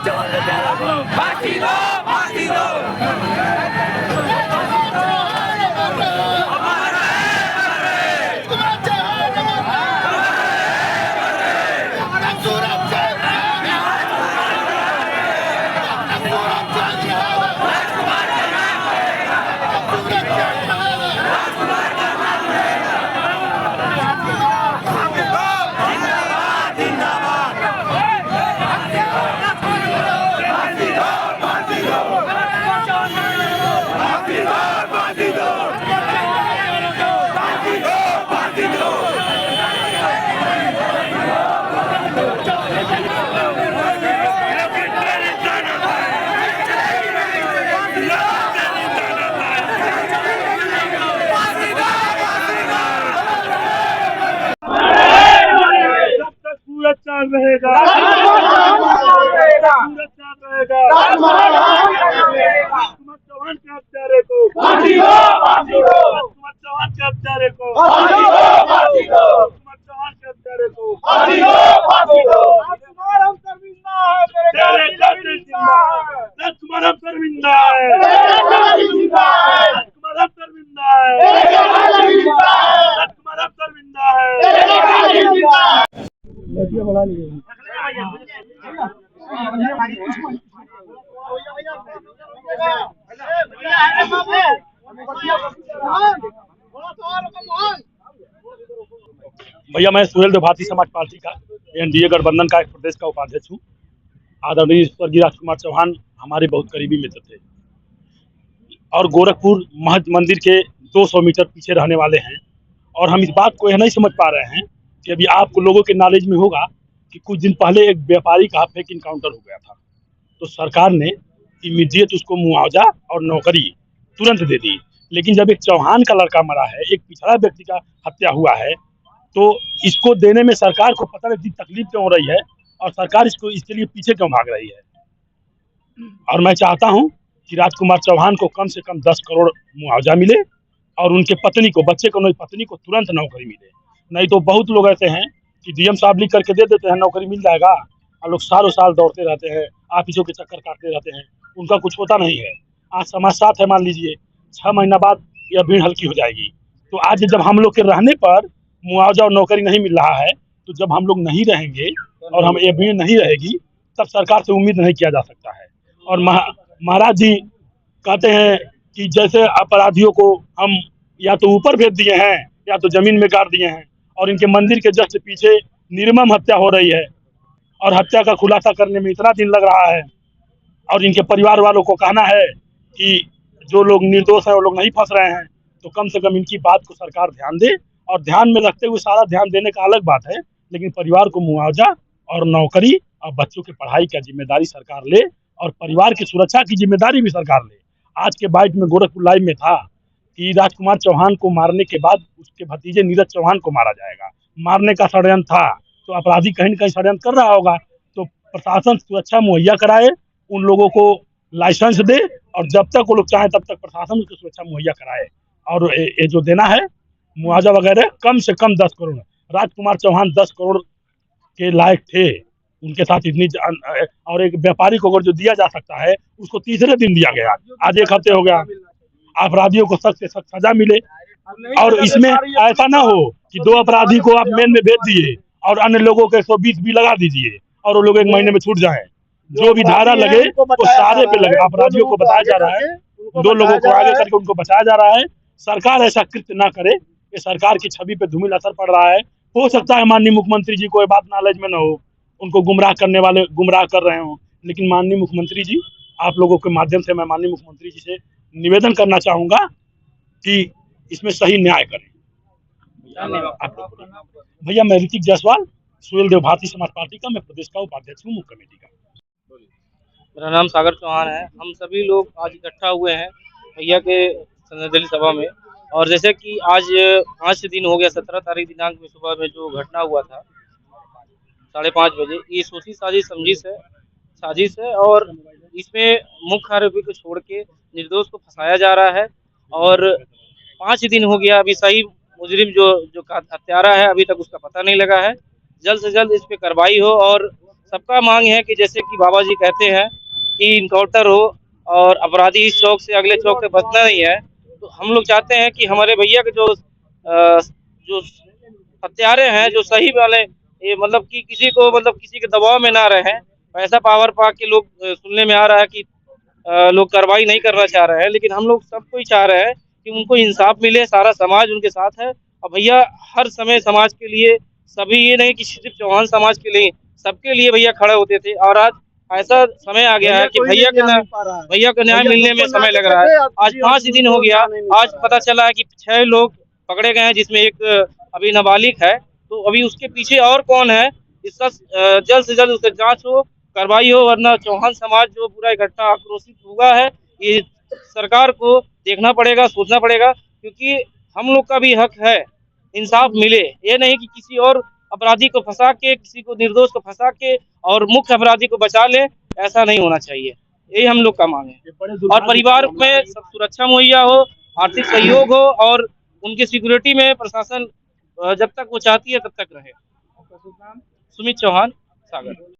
फांसी दो, फांसी दो। सूरज चांद रहेगा, सूरज चांद रहेगा। राजकुमार चौहान के हत्यारे को फांसी दो, फांसी दो। राजकुमार चौहान के हत्यारे को फांसी दो, फांसी दो। राजकुमार चौहान के हत्यारे को फांसी दो, फांसी दो। राजकुमार हम शर्मिंदा है, तेरे जाति जिंदा है। राजकुमार हम शर्मिंदा है, राजकुमार हम शर्मिंदा है। राजकुमार हम शर्मिंदा है, बना लीजिए। भैया मैं सुहेल देव भारतीय समाज पार्टी का एनडीए गठबंधन का एक प्रदेश का उपाध्यक्ष हूँ। आदरणीय स्वर्गीय राजकुमार चौहान हमारे बहुत करीबी मित्र थे और गोरखपुर महज मंदिर के 200 मीटर पीछे रहने वाले हैं। और हम इस बात को यह नहीं समझ पा रहे हैं कि अभी आपको लोगों के नॉलेज में होगा कि कुछ दिन पहले एक व्यापारी का फेक इनकाउंटर हो गया था, तो सरकार ने इमीडिएट उसको मुआवजा और नौकरी तुरंत दे दी। लेकिन जब एक चौहान का लड़का मरा है, एक पिछड़ा व्यक्ति का हत्या हुआ है, तो इसको देने में सरकार को पता नहीं तकलीफ क्यों हो रही है और सरकार इसके लिए पीछे क्यों भाग रही है। और मैं चाहता हूं कि राजकुमार चौहान को कम से कम 10 करोड़ मुआवजा मिले और उनके पत्नी को, बच्चे को नहीं, पत्नी को तुरंत नौकरी मिले। नहीं तो बहुत लोग ऐसे हैं कि डीएम साहब लिख करके दे देते हैं, नौकरी मिल जाएगा, और लोग सालों साल दौड़ते रहते हैं, ऑफिसों के चक्कर काटते रहते हैं, उनका कुछ होता नहीं है। आज समाज साथ है, मान लीजिए 6 महीना बाद यह भीड़ हल्की हो जाएगी। तो आज जब हम लोग के रहने पर मुआवजा और नौकरी नहीं मिल रहा है, तो जब हम लोग नहीं रहेंगे और हम ये भीड़ नहीं रहेगी, तब सरकार से उम्मीद नहीं किया जा सकता है। और महाराज जी कहते हैं कि जैसे अपराधियों को हम या तो ऊपर भेज दिए हैं या तो जमीन में गाड़ दिए हैं, और इनके मंदिर के जस्ट पीछे निर्मम हत्या हो रही है और हत्या का खुलासा करने में इतना दिन लग रहा है। और इनके परिवार वालों को कहना है कि जो लोग निर्दोष हैं वो लोग नहीं फंस रहे हैं, तो कम से कम इनकी बात को सरकार ध्यान दे। और ध्यान में रखते हुए, सारा ध्यान देने का अलग बात है, लेकिन परिवार को मुआवजा और नौकरी और बच्चों की पढ़ाई का जिम्मेदारी सरकार ले और परिवार की सुरक्षा की जिम्मेदारी भी सरकार ले। आज के बाइट में गोरखपुर लाइव में था कि राजकुमार चौहान को मारने के बाद उसके भतीजे नीरज चौहान को मारा जाएगा। मारने का षड्यंत्र था, तो अपराधी कहीं न कहीं षड्यंत्र कर रहा होगा। तो प्रशासन सुरक्षा मुहैया कराए, उन लोगों को लाइसेंस दे, और जब तक वो लोग चाहें तब तक प्रशासन उसकी सुरक्षा मुहैया कराए। और ये जो देना है मुआवजा वगैरह, कम से कम 10 करोड़। राजकुमार चौहान 10 करोड़ के लायक थे, उनके साथ इतनी और एक व्यापारी को अगर जो दिया जा सकता है उसको तीसरे दिन दिया गया, आज 1 हफ्ते हो गया। अपराधियों को सख्त से सख्त सजा मिले, और इसमें ऐसा ना हो कि 2 अपराधी को आप मेन में भेज दिए और अन्य लोगों के 120 भी लगा दीजिए और वो लोग 1 महीने में छूट जाएं। जो भी धारा लगे वो सारे पे लगे। अपराधियों को बताया जा रहा है, 2 लोगों को आगे करके उनको बचाया जा रहा है। सरकार ऐसा कृत्य ना करे, ये सरकार की छवि पे धूमिल असर पड़ रहा है। हो सकता है माननीय मुख्यमंत्री जी को ये बात नॉलेज में न हो, उनको गुमराह करने वाले गुमराह कर रहे हो, लेकिन माननीय मुख्यमंत्री जी, आप लोगों के माध्यम से मैं माननीय मुख्यमंत्री जी से निवेदन करना चाहूंगा कि इसमें सही न्याय करें। भैया मैं ऋतिक जायसवाल, सुहेल देव भारतीय समाज पार्टी का मैं प्रदेश का उपाध्यक्ष हूँ, मुख्य कमेटी का। मेरा नाम सागर चौहान है। हम सभी लोग आज इकट्ठा हुए हैं भैया के श्रद्धांजलि सभा में। और जैसे कि आज 5 दिन हो गया, 17 तारीख दिनांक में सुबह में जो घटना हुआ था 5:30 बजे, ये सोची साजिश है और इसमें मुख्य आरोपी को छोड़ के निर्दोष को फंसाया जा रहा है। और 5 दिन हो गया, अभी सही मुजरिम जो हत्यारा है अभी तक उसका पता नहीं लगा है। जल्द से जल्द इस पे कार्रवाई हो और सबका मांग है कि जैसे कि बाबा जी कहते हैं कि इनकाउंटर हो और अपराधी इस चौक से अगले चौक तक बचना नहीं है। तो हम लोग चाहते हैं कि हमारे भैया के जो हत्यारे हैं, जो सही वाले, ये मतलब कि किसी को मतलब किसी के दबाव में ना रहे। पैसा पावर पा के लोग सुनने में आ रहा है कि लोग कार्रवाई नहीं करना चाह रहे हैं, लेकिन हम लोग सब कोई चाह रहे हैं कि उनको इंसाफ मिले, सारा समाज उनके साथ है। और भैया हर समय समाज के लिए, सभी ये नहीं कि सिर्फ चौहान समाज के लिए, सबके लिए भैया खड़े होते थे। और आज ऐसा समय आ गया है कि भैया को न्याय मिलने में समय लग रहा है। आज 5 दिन हो गया, आज पता चला है कि 6 लोग पकड़े गए हैं, जिसमें एक अभी नाबालिग है। तो अभी उसके पीछे और कौन है, इसका जल्द से जल्द उसका जांच हो, कार्रवाई हो, वरना चौहान समाज जो पूरा इकट्ठा आक्रोशित हुआ है, ये सरकार को देखना पड़ेगा, सोचना पड़ेगा, क्योंकि हम लोग का भी हक है इंसाफ मिले। ये नहीं कि किसी और अपराधी को फंसा के, किसी को निर्दोष को फंसा के और मुख्य अपराधी को बचा ले, ऐसा नहीं होना चाहिए। यही हम लोग का मांग है। और परिवार में सब सुरक्षा मुहैया हो, आर्थिक सहयोग हो, और उनकी सिक्योरिटी में प्रशासन जब तक वो चाहती है तब तक रहे। सुमित चौहान, सागर।